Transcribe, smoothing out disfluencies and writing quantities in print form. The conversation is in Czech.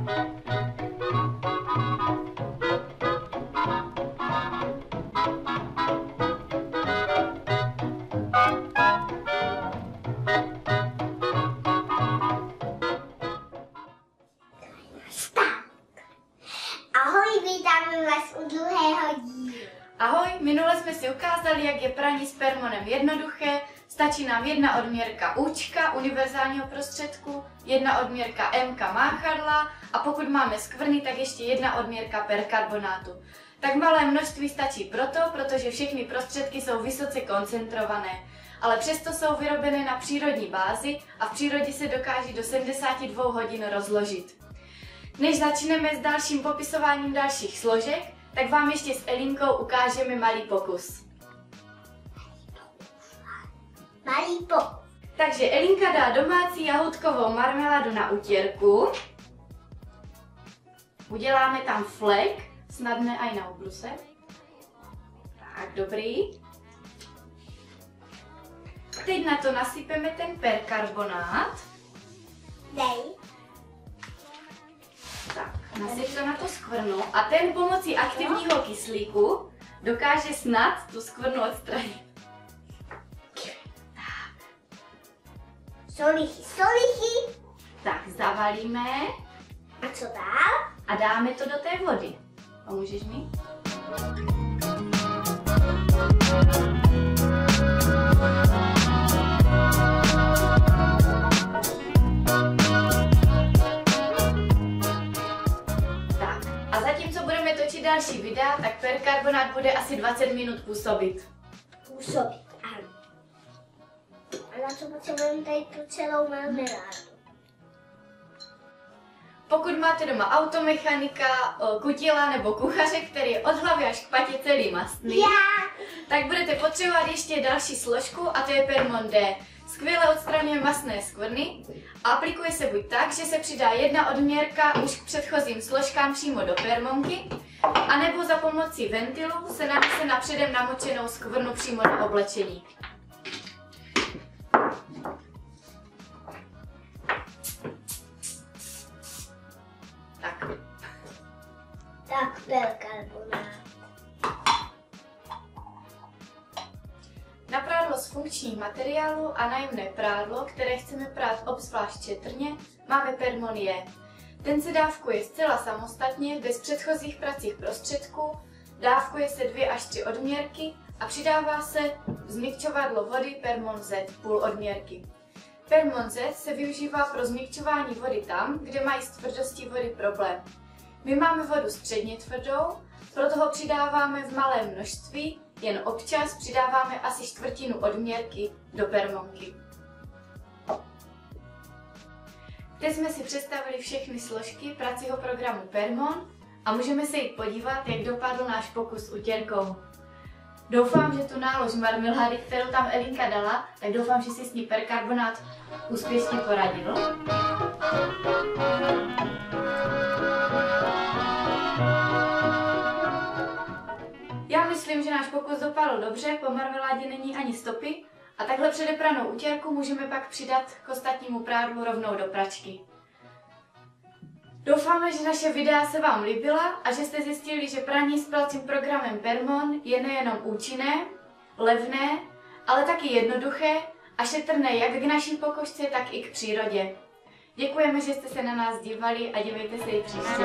Ahoj, vítáme vás u druhého dílu. Ahoj, minule jsme si ukázali, jak je praní s permonem jednoduché. Stačí nám jedna odměrka účka, univerzálního prostředku, jedna odměrka MK máchadla a pokud máme skvrny, tak ještě jedna odměrka perkarbonátu. Tak malé množství stačí protože všechny prostředky jsou vysoce koncentrované, ale přesto jsou vyrobené na přírodní bázi a v přírodě se dokáží do 72 hodin rozložit. Než začneme s dalším popisováním dalších složek, tak vám ještě s Elinkou ukážeme malý pokus. Malý pokus. Takže Elinka dá domácí jahůdkovou marmeládu na utěrku. Uděláme tam flek, snadné aj na obruse. Tak, dobrý. Teď na to nasypeme ten perkarbonát. Dej. Tak, nasyp to na to skvrnu a ten pomocí aktivního kyslíku dokáže snad tu skvrnu odstranit. Solichy. Tak, zavalíme. A co dál? A dáme to do té vody. Pomůžeš mi? Tak, a zatímco budeme točit další videa, tak perkarbonát bude asi 20 minut působit. Působit, ano. A na co potřebujeme tady tu celou marmeládu? Pokud máte doma automechanika, kutila nebo kuchaře, který je od hlavy až k patě celý mastný, tak budete potřebovat ještě další složku a to je Permon D. Skvěle odstraňuje mastné skvrny a aplikuje se buď tak, že se přidá jedna odměrka už k předchozím složkám přímo do permonky, anebo za pomocí ventilu se nanese na předem namočenou skvrnu přímo do oblečení. Tak, perkarbonát. Na prádlo z funkčních materiálů a nájemné prádlo, které chceme prát obzvlášť šetrně, máme Permon J. Ten se dávkuje zcela samostatně, bez předchozích pracích prostředků, dávkuje se 2 až 3 odměrky a přidává se změkčovadlo vody Permon Z, půl odměrky. Permon Z se využívá pro změkčování vody tam, kde mají s tvrdostí vody problém. My máme vodu středně tvrdou, proto ho přidáváme v malém množství, jen občas přidáváme asi 1/4 odměrky do permonky. Teď jsme si představili všechny složky pracího programu Permon a můžeme se jít podívat, jak dopadl náš pokus s utěrkou. Doufám, že tu nálož marmelády, kterou tam Elinka dala, tak doufám, že si s ní perkarbonát úspěšně poradil. Já myslím, že náš pokus dopadl dobře, po marmeládě není ani stopy a takhle předepranou utěrku můžeme pak přidat k ostatnímu prádlu rovnou do pračky. Doufáme, že naše videa se vám líbila a že jste zjistili, že praní s pracím programem Permon je nejenom účinné, levné, ale taky jednoduché a šetrné jak k naší pokožce, tak i k přírodě. Děkujeme, že jste se na nás dívali a dívejte se i příště.